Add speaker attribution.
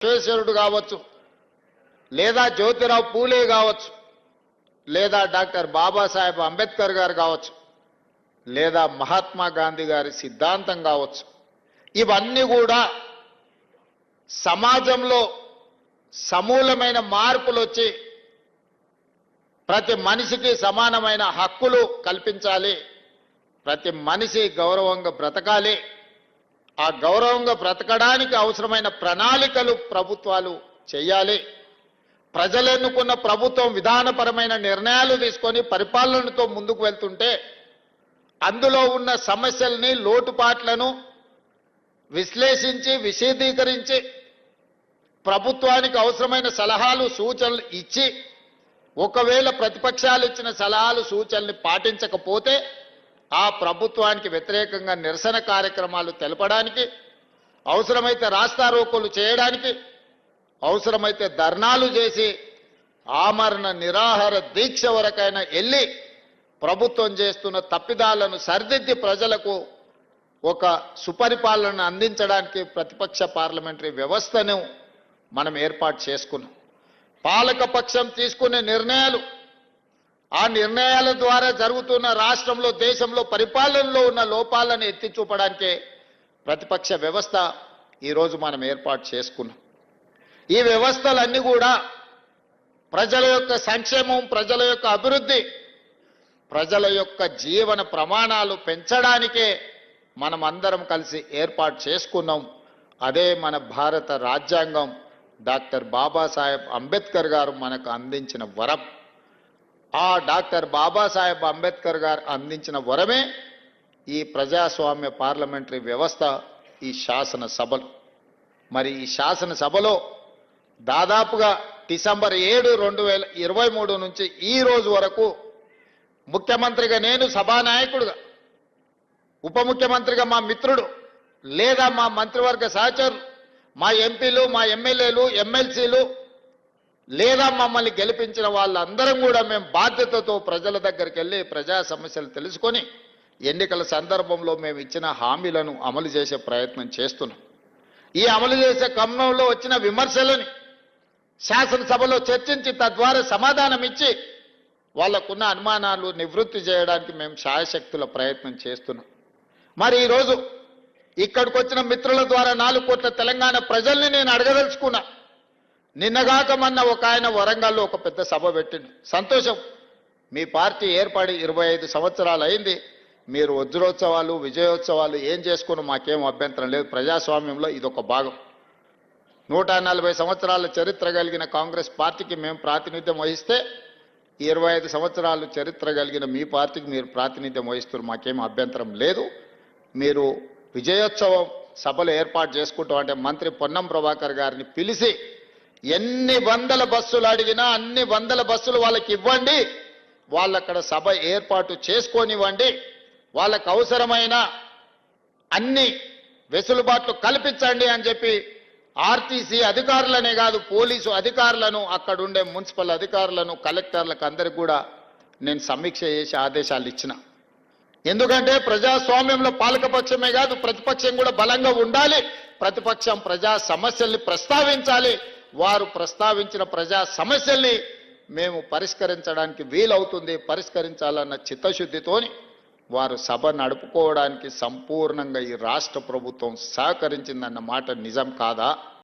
Speaker 1: విశ్వేశ్వరుడు కావచ్చు, లేదా జ్యోతిరావు పూలే కావచ్చు, లేదా డాక్టర్ బాబాసాహెబ్ అంబేద్కర్ గారు కావచ్చు, లేదా మహాత్మా గాంధీ గారి సిద్ధాంతం కావచ్చు. ఇవన్నీ కూడా సమాజంలో సమూలమైన మార్పులు వచ్చి ప్రతి మనిషికి సమానమైన హక్కులు కల్పించాలి, ప్రతి మనిషి గౌరవంగా బ్రతకాలి. ఆ గౌరవంగా బ్రతకడానికి అవసరమైన ప్రణాళికలు ప్రభుత్వాలు చేయాలి. ప్రజలు ఎన్నుకున్న ప్రభుత్వం విధానపరమైన నిర్ణయాలు తీసుకొని పరిపాలనతో ముందుకు వెళ్తుంటే అందులో ఉన్న సమస్యల్ని, లోటుపాట్లను విశ్లేషించి విశదీకరించి ప్రభుత్వానికి అవసరమైన సలహాలు సూచనలు ఇచ్చి, ఒకవేళ ప్రతిపక్షాలు ఇచ్చిన సలహాలు సూచనల్ని పాటించకపోతే ఆ ప్రభుత్వానికి వ్యతిరేకంగా నిరసన కార్యక్రమాలు తెలపడానికి, అవసరమైతే రాస్తారోకోలు చేయడానికి, అవసరమైతే ధర్నాలు చేసి ఆమరణ నిరాహార దీక్ష వరకైనా వెళ్ళి ప్రభుత్వం చేస్తున్న తప్పిదాలను సరిదిద్ది ప్రజలకు ఒక సుపరిపాలన అందించడానికి ప్రతిపక్ష పార్లమెంటరీ వ్యవస్థను మనం ఏర్పాటు చేసుకున్నాం. పాలకపక్షం తీసుకునే నిర్ణయాలు, ఆ నిర్ణయాల ద్వారా జరుగుతున్న రాష్ట్రంలో, దేశంలో పరిపాలనలో ఉన్న లోపాలను ఎత్తి చూపడానికే ప్రతిపక్ష వ్యవస్థ ఈరోజు మనం ఏర్పాటు చేసుకున్నాం. ఈ వ్యవస్థలన్నీ కూడా ప్రజల యొక్క సంక్షేమం, ప్రజల యొక్క అభివృద్ధి, ప్రజల యొక్క జీవన ప్రమాణాలు పెంచడానికే మనం అందరం కలిసి ఏర్పాటు చేసుకున్నాం. అదే మన భారత రాజ్యాంగం, డాక్టర్ బాబాసాహెబ్ అంబేద్కర్ గారు మనకు అందించిన వరం. ఆ డాక్టర్ బాబాసాహెబ్ అంబేద్కర్ గారు అందించిన వరమే ఈ ప్రజాస్వామ్య పార్లమెంటరీ వ్యవస్థ, ఈ శాసనసభలు. మరి ఈ శాసనసభలో దాదాపుగా డిసెంబర్ 7, 2023 నుంచి ఈ రోజు వరకు ముఖ్యమంత్రిగా నేను, సభానాయకుడుగా, ఉప ముఖ్యమంత్రిగా మా మిత్రుడు, లేదా మా మంత్రివర్గ సహచరులు, మా ఎంపీలు, మా ఎమ్మెల్యేలు, ఎమ్మెల్సీలు, లేదా మమ్మల్ని గెలిపించిన వాళ్ళందరం కూడా మేము బాధ్యతతో ప్రజల దగ్గరికి వెళ్ళి ప్రజా సమస్యలు తెలుసుకొని ఎన్నికల సందర్భంలో మేము ఇచ్చిన హామీలను అమలు చేసే ప్రయత్నం చేస్తున్నాం. ఈ అమలు చేసే క్రమంలో వచ్చిన విమర్శలని శాసనసభలో చర్చించి తద్వారా సమాధానం ఇచ్చి వాళ్లకున్న అనుమానాలు నివృత్తి చేయడానికి మేము శాయశక్తుల ప్రయత్నం చేస్తున్నాం. మరి ఈరోజు ఇక్కడికి వచ్చిన మిత్రుల ద్వారా 4 కోట్ల తెలంగాణ ప్రజల్ని నేను అడగదలుచుకున్నా. నిన్నగాక మొన్న ఒక ఆయన వరంగల్లో ఒక పెద్ద సభ పెట్టిండు. సంతోషం, మీ పార్టీ ఏర్పడి 25 సంవత్సరాలు అయింది. మీరు వజ్రోత్సవాలు, విజయోత్సవాలు ఏం చేసుకున్నా మాకేం అభ్యంతరం లేదు. ప్రజాస్వామ్యంలో ఇదొక భాగం. 140 సంవత్సరాల చరిత్ర కలిగిన కాంగ్రెస్ పార్టీకి మేము ప్రాతినిధ్యం వహిస్తే 25 సంవత్సరాలు చరిత్ర కలిగిన మీ పార్టీకి మీరు ప్రాతినిధ్యం వహిస్తున్నారు, మాకేం అభ్యంతరం లేదు. మీరు విజయోత్సవం సభలు ఏర్పాటు చేసుకుంటాం అంటే మంత్రి పొన్నం ప్రభాకర్ గారిని పిలిచి ఎన్ని వందల బస్సులు అడిగినా అన్ని వందల బస్సులు వాళ్ళకి ఇవ్వండి, వాళ్ళక్కడ సభ ఏర్పాటు చేసుకొనివ్వండి, వాళ్ళకు అవసరమైన అన్ని వెసులుబాట్లు కల్పించండి అని చెప్పి ఆర్టీసీ అధికారులనే కాదు, పోలీసు అధికారులను, అక్కడుండే మున్సిపల్ అధికారులను, కలెక్టర్లకు అందరికి కూడా నేను సమీక్ష చేసి ఆదేశాలు ఇచ్చిన. ఎందుకంటే ప్రజాస్వామ్యంలో పాలకపక్షమే కాదు ప్రతిపక్షం కూడా బలంగా ఉండాలి. ప్రతిపక్షం ప్రజా సమస్యల్ని ప్రస్తావించాలి. వారు ప్రస్తావించిన ప్రజా సమస్యల్ని మేము పరిష్కరించడానికి వీలవుతుంది, పరిష్కరించాలన్న చిత్తశుద్ధితోని వారు సభ నడుపుకోవడానికి సంపూర్ణంగా ఈ రాష్ట్ర ప్రభుత్వం సహకరించిందన్న మాట నిజం కాదా?